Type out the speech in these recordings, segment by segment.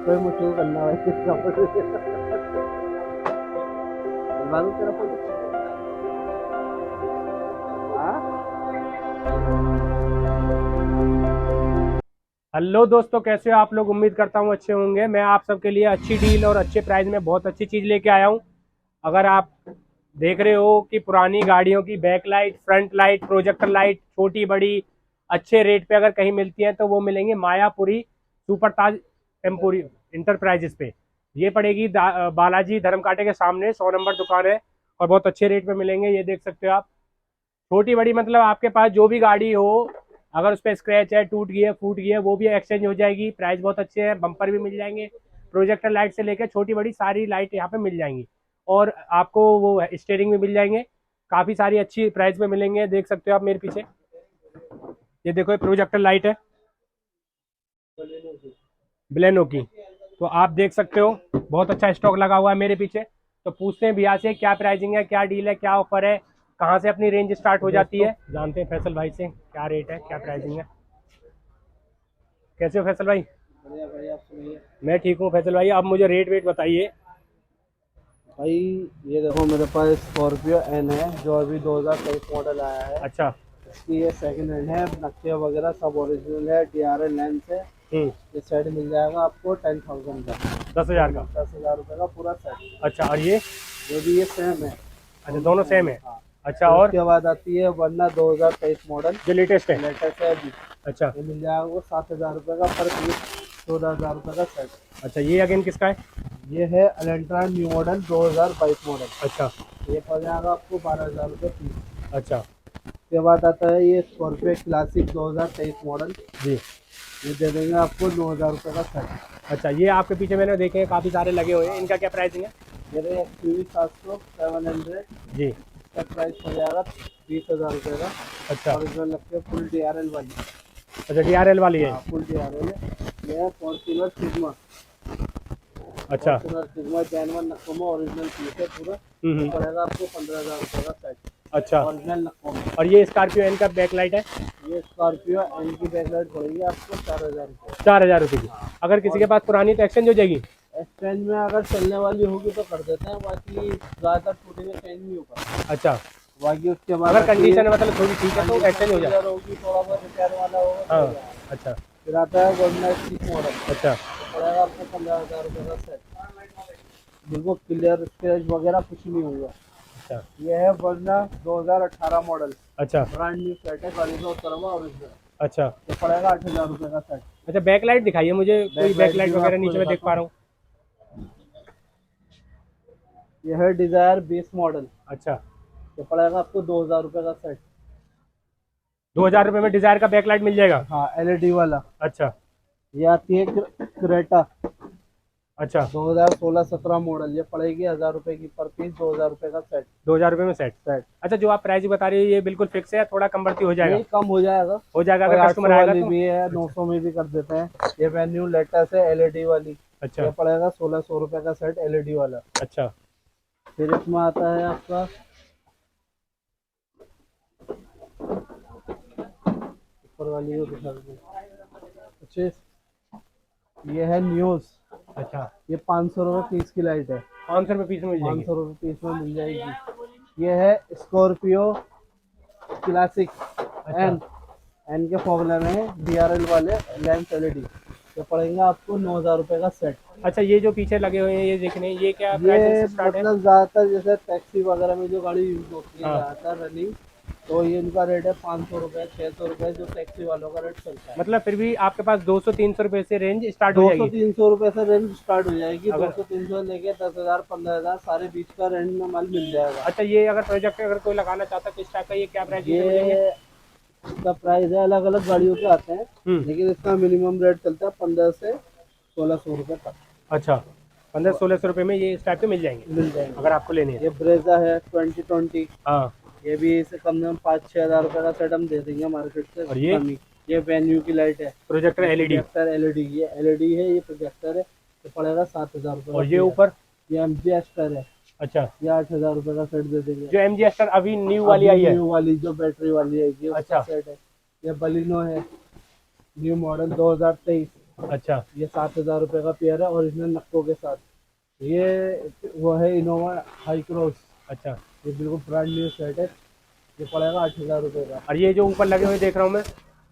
कोई मुझको करना भाई बालू तेरा फोन हाँ। हेलो दोस्तों, कैसे हो आप लोग। उम्मीद करता हूँ अच्छे होंगे। मैं आप सबके लिए अच्छी डील और अच्छे प्राइस में बहुत अच्छी चीज़ लेके आया हूँ। अगर आप देख रहे हो कि पुरानी गाड़ियों की back light, front light, projector light छोटी बड़ी अच्छे रेट पे अगर कहीं मिलती हैं तो वो मिलेंगे मायापुरी सुपर ताज एम्पोरी इंटरप्राइजेस पे। ये पड़ेगी बालाजी धर्मकांटे के सामने, 100 नंबर दुकान है और बहुत अच्छे रेट पे मिलेंगे। ये देख सकते हो आप। छोटी बड़ी मतलब आपके पास जो भी गाड़ी हो, अगर उस पर स्क्रैच है, टूट गई है, फूट गई है, वो भी एक्सचेंज हो जाएगी। प्राइस बहुत अच्छे हैं, बम्पर भी मिल जाएंगे। प्रोजेक्टर लाइट से लेकर छोटी बड़ी सारी लाइट यहाँ पे मिल जाएंगी। और आपको वो स्टेयरिंग भी मिल जाएंगे, काफ़ी सारी अच्छी प्राइस में मिलेंगे। देख सकते हो आप मेरे पीछे, ये देखो ये प्रोजेक्टर लाइट है ब्लेनो की। तो आप देख सकते हो बहुत अच्छा स्टॉक लगा हुआ है मेरे पीछे। तो पूछते हैं भैया से क्या प्राइसिंग है, क्या डील है, क्या ऑफर है, कहाँ से अपनी रेंज स्टार्ट हो जाती दोस्तों है। जानते हैं फैसल भाई से क्या रेट है, क्या प्राइसिंग है। कैसे हो फैसल भाई। बढ़िया भाई, आप सुनिए। मैं ठीक हूँ फैसल भाई, आप मुझे रेट वेट बताइए। भाई ये देखो, मेरे पास स्कॉर्पियो एन है जो अभी 2023 मॉडल आया है। अच्छा। इसकी ये सेकंड हैंड है, नक्शे वगैरह सब ओरिजिनल है, DRL लेंस है। हम्म। ये सेट मिल जाएगा आपको 10,000 का। 10,000 का। 10,000 रुपये का पूरा सेट। अच्छा, और ये। ये भी ये सेम है, अच्छा, दोनों दोनों सेम सेम है है। हाँ। अच्छा, फिर और उसके बाद आती है वरना 2023 मॉडल, जो लेटेस्ट है। लेटेस्ट है अभी। अच्छा। ये मिल जाएगा वो 7,000 रुपये का पर पीस, 14,000 रुपये का सेट। अच्छा, ये अगेन किसका है। ये है अलेंट्रा न्यू मॉडल 2022 मॉडल। अच्छा। ये पड़ जाएगा आपको 12,000 रुपये पीस। अच्छा। उसके बाद आता है ये स्कॉर्पियो क्लासिक 2023 मॉडल। जी। ये दे देंगे आपको 9,000 रुपये का सेट। अच्छा, ये आपके पीछे मैंने देखे हैं काफ़ी सारे लगे हुए हैं, इनका क्या प्राइसिंग है। ये रहे XUV 700 700। जी। इसका प्राइस पड़ जाएगा 20,000 रुपये का। अच्छा। और इसमें लगते हैं फुल DRL वाली। अच्छा, DRL वाली है। हाँ फुल DRL है। ये है फॉर्च्यूनर सिग्मा। अच्छा। फॉर्च्यूनर सिग्मा जैनवन नकोमा ओरिजिनल पीस है पूरा। ये हम्म। पड़ेगा आपको 15,000 रुपये का सेट। अच्छा। ओरिजिनल नकोमा। और ये स्कॉर्पियो एन का बैक लाइट है। ये स्कॉर्पियो एन की बैकलाइट पड़ेगी आपको 4,000 रुपये। 4,000 रुपये की। अगर किसी के और पास पुरानी तो एक्सचेंज हो जाएगी। एक्सचेंज में अगर चलने वाली होगी तो कर देते हैं, बाकी ज़्यादातर टूटी में चेंज नहीं होगा। अच्छा। बाकी उसके बाद अगर आती है कंडीशन मतलब थोड़ी ठीक है तो एक्सचेंज हो जाए। कंडीशन होगी, थोड़ा बहुत रिपेयर वाला होगा तो हो हाँ। जाएगा। अच्छा। फिर आता है वर्ना 21 मॉडल। अच्छा। तो पड़ेगा आपको 15,000 रुपये का सेट। बिल्कुल क्लियर, स्क्रैच वगैरह कुछ नहीं होगा। अच्छा। ये है वर्ना 2018 मॉडल। अच्छा। ब्रांड न्यू सेट है, गाड़ी का उतरवा ओरिजिनल। अच्छा। तो पड़ेगा 8,000 रुपये का सेट। अच्छा, बैक लाइट दिखाइए मुझे, कोई बैक बैकलाइट लाइट भी मैं वगैरह आपको नीचे में देख दिखाता पा हूँ। रहा हूँ। ये है डिजायर 20 मॉडल। अच्छा। तो पड़ेगा आपको 2,000 रुपये का सेट। 2,000 रुपये में डिजायर का बैक लाइट मिल जाएगा। हाँ LED वाला। अच्छा। ये आती है क्रेटा अच्छा। 2016-17 मॉडल। ये पड़ेगी 1,000 रुपये की पर पीस, 2,000 रुपये का सेट। 2,000 रुपये में सेट। सेट। अच्छा, जो आप प्राइस बता रही है ये बिल्कुल फिक्स है या थोड़ा कम बढ़ती हो जाएगा। नहीं, कम हो जाएगा। हो जाएगा कोई अगर कस्टमर 800 आएगा वाली तो। भी है, अच्छा। 900 में भी कर देते हैं। ये वेन्यू लेटेस्ट है LED वाली। अच्छा। ये पड़ेगा 1,600 रुपये का सेट LED वाला। अच्छा। फिर इसमें आता है आपका ऊपर वाली को दिखा दो। अच्छा, ये है न्यूज़। अच्छा। ये 500 रुपये पीस की लाइट है। 500 रुपये पीस में मिल पाँच जाएगी। सौ रुपये पीस में मिल जाएगी। ये है स्कॉर्पियो क्लासिक अच्छा। एन। एन के फॉर्मूला में है, DRL वाले लेंस LED। ये पड़ेगा आपको 9,000 रुपये का सेट। अच्छा, ये जो पीछे लगे हुए हैं ये देखने, ये क्या प्राइसिंग ये से स्टार्ट है। मतलब ज़्यादातर जैसे टैक्सी वगैरह में जो गाड़ी यूज होती है हाँ। ज़्यादातर रनिंग, तो ये इनका रेट है 500 रुपये 600 रुपये, जो टैक्सी वालों का रेट चलता है। मतलब फिर भी आपके पास 200-300 रुपये से रेंज स्टार्ट हो दो सौ जाएगी। तीन सौ रुपये से रेंज स्टार्ट हो जाएगी। दो अगर। सौ तीन सौ लेके 10,000 15,000 सारे बीच का रेंज में माल मिल जाएगा। अच्छा, ये अगर प्रोजेक्ट अगर कोई लगाना चाहता है तो इस टाइप का ये क्या प्राइसिंग से मिलेंगे। ये इसका प्राइस है, अलग अलग गाड़ियों के आते हैं, हम्म। लेकिन इसका मिनिमम रेट चलता है 15 से 1,600 रुपये तक। अच्छा, 1500-1600 रुपये में ये इस टाइप के मिल जाएंगे मिल जाएंगे। अगर आपको लेनी है ये तो। ब्रेजा है 2020। हाँ। ये भी इसे कम से कम 5-6 हज़ार रुपये का सेट हम दे देंगे मार्केट से और ये कम ही। ये वेन्यू की लाइट है। प्रोजेक्टर ये एलईडी। प्रोजेक्टर LED की है, LED है, ये प्रोजेक्टर है। ये पड़ेगा 7,000 रुपये और का ये पेयर। ऊपर। ये MG एस्टर है। अच्छा, ये 8,000 रुपये का सेट दे देंगे। जो एम जी एस्टर अभी न्यू वाली अभी आई है। न्यू वाली जो बैटरी वाली है, ये उसका अच्छा। सेट है। ये बलिनो है, न्यू मॉडल 2023। अच्छा। ये 7,000 रुपये का पेयर है ओरिजिनल नक्कों के साथ। ये वो है इनोवा हाई क्रॉस। अच्छा। ये बिल्कुल ब्रांड न्यू सेट है। ये पड़ेगा 8,000 रुपये का। और ये जो ऊपर लगे हुए देख रहा हूँ मैं,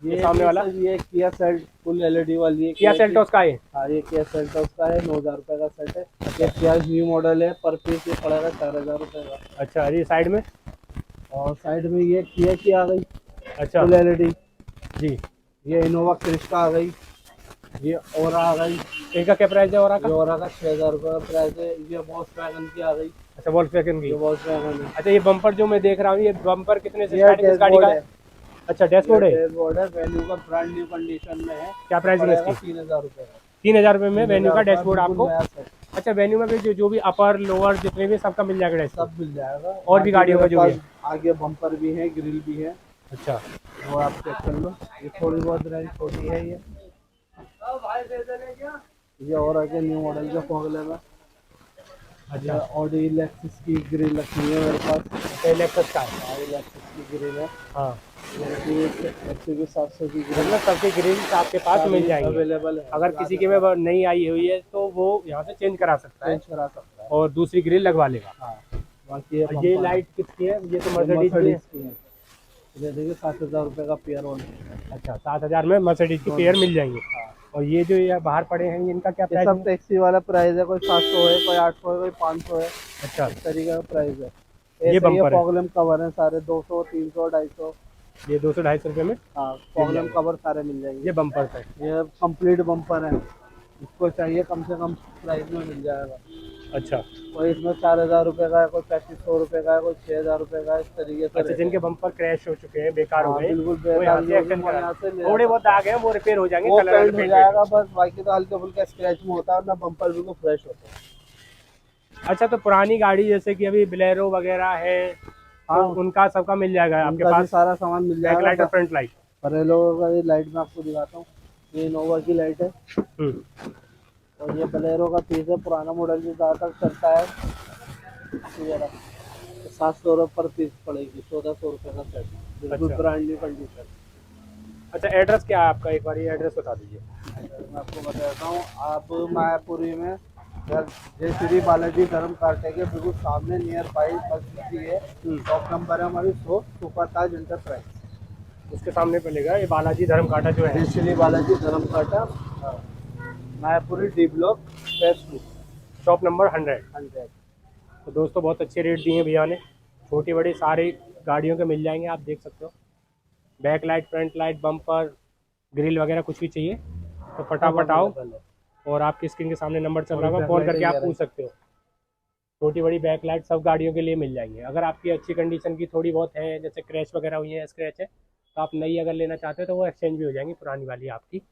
ये ये सामने भी वाला सर ये किया सेट फुल एलईडी वाली है किया किया की। सेल्टोस का है। हाँ ये किया सेल्टोस का है, 9,000 रुपये का सेट है। अच्छा। ये किया न्यू मॉडल है, पर पीस ये पड़ेगा 4,000 रुपये का। अच्छा, और ये साइड में। और साइड में ये किया की आ गई अच्छा। Full LED. जी। ये इनोवा क्रिस्टा आ गई। ये ओरा आ गई। इनका क्या प्राइस है और ये का? ओरा का 6,000 रुपये का प्राइस है। ये वॉक्सवैगन की आ गई। अच्छा, वॉल्क्सवैगन की। ये वॉक्सवैगन है। अच्छा, ये बम्पर जो मैं देख रहा हूँ, ये बम्पर कितने से ये स्टार्ट है, किस गाड़ी का डैशबोर्ड है? है। अच्छा, ये डैशबोर्ड है। डैशबोर्ड है, वेन्यू का ब्रांड न्यू कंडीशन में है। क्या प्राइस है पड़ेगा इसकी? 3,000 रुपये का। 3,000 रुपये में वेन्यू का 3,000 डैशबोर्ड बिल्कुल आपको। नया सेट। अच्छा, वेन्यू में भी जो भी अपर लोअर जितने भी सबका मिल जाएगा डैशबोर्ड। सब मिल जाएगा। और भी बाकी गाड़ियों मेरे का जो भी है। पास आगे बम्पर भी है, ग्रिल भी है। अच्छा। वो आप चेक कर लो। ये थोड़ी बहुत रेंज छोटी है ये और आगे न्यू मॉडल के फॉगले में। अच्छा। ये ऑडी लेक्सस की ग्रिल रखी है मेरे पास। अच्छा, लेक्सस का है। ऑडी लेक्सस की ग्रिल है। हाँ, ये एक्सयूवी 700 की ग्रिल मतलब सबके ग्रिल्स आपके पास मिल जाएंगे। अवेलेबल है। अगर किसी के में नहीं आई हुई है तो वो यहाँ से चेंज करा सकता है चेंज करा सकता है। और दूसरी ग्रिल लगवा लेगा। हाँ बाकी ये और ये बम्पर है। लाइट किसकी है? ये तो ये मर्सिडीज की है। मर्सिडीज की है। ये देखिए 7,000 रुपये का पेयर ऑन। अच्छा, 7,000 में मर्सिडीज की पेयर मिल जाएंगे। हाँ और ये जो ये बाहर पड़े हैं, इनका क्या ये प्राइस सब है? टैक्सी वाला प्राइस है। कोई 700 है, कोई 800 है, कोई 500 है। अच्छा, इस तरीके का प्राइस है। ये ऐसे ये बम्पर है। प्रॉब्लम कवर है सारे 200, 300, 250। ये 200-250 रुपये में हाँ मिल प्रॉब्लम जाएंगे। कवर सारे मिल जाएंगे। ये बम्पर है। ये कंप्लीट बम्पर है। इसको चाहिए कम से कम प्राइस में मिल जाएगा। अच्छा। कोई इसमें 4,000 रुपये का है, कोई 3,500 रुपये का है, कोई 6,000 रुपये का है। इस तरीके से अच्छा, रेट जिनके है। बम्पर क्रैश हो चुके हैं, बेकार हो हाँ गए, बिल्कुल वो यहाँ बेकार से जो भी एक्सचेंज वो करा। यहाँ से ले थोड़े बहुत सकते हैं। दाग हैं, वो रिपेयर हो जाएंगे, वो कलर पेंट हो पेंट जाएगा बस, बाकी तो हल्के फुल्के स्क्रैच में होता है ना, बम्पर बिल्कुल फ्रेश होता है। अच्छा, तो पुरानी गाड़ी जैसे कि अभी बोलेरो वगैरह है, तो हाँ उनका सबका मिल जाएगा आपके उनका भी पास? सारा सामान मिल बैक लाइट और जाएगा। Front light. बरेलो का ये लाइट मैं आपको दिखाता हूँ। ये इनोवा की लाइट है। और ये बलेरो का पीस है, पुराना मॉडल जो ज़्यादातर चलता है। 700 रुपये पर पीस पड़ेगी, 1,400 रुपये का सेट। बिल्कुल अच्छा। Brand new condition. अच्छा, एड्रेस क्या है आपका? एक बार ये एड्रेस बता दीजिए। मैं आपको बताता हूँ। आप मायापुरी में जय श्री बालाजी धर्म कांटे के बिल्कुल सामने नियर बाई बस स्टैंड है। शॉप नंबर है हमारी 100, सुपरताज इंटरप्राइज। उसके सामने पड़ेगा ये बालाजी धर्म कांटा जो है। जय श्री बालाजी धर्म कांटा, Mayapuri D block face 2। Shop number 100। 100। तो दोस्तों, बहुत अच्छे रेट दिए हैं भैया ने। छोटी बड़ी सारी गाड़ियों के मिल जाएंगे, आप देख सकते हो। Back light, front light, bumper, grill वगैरह कुछ भी चाहिए तो फटाफट आओ। और आपकी स्क्रीन के सामने नंबर चल रहा होगा, कॉल करके आप पूछ सकते हो। छोटी बड़ी बैक लाइट सब गाड़ियों के लिए मिल जाएंगे। अगर आपकी अच्छी कंडीशन की थोड़ी बहुत है, जैसे क्रैश वगैरह हुई है, स्क्रैच है, तो आप नई अगर लेना चाहते हो तो वो एक्सचेंज भी हो जाएंगी पुरानी वाली आपकी।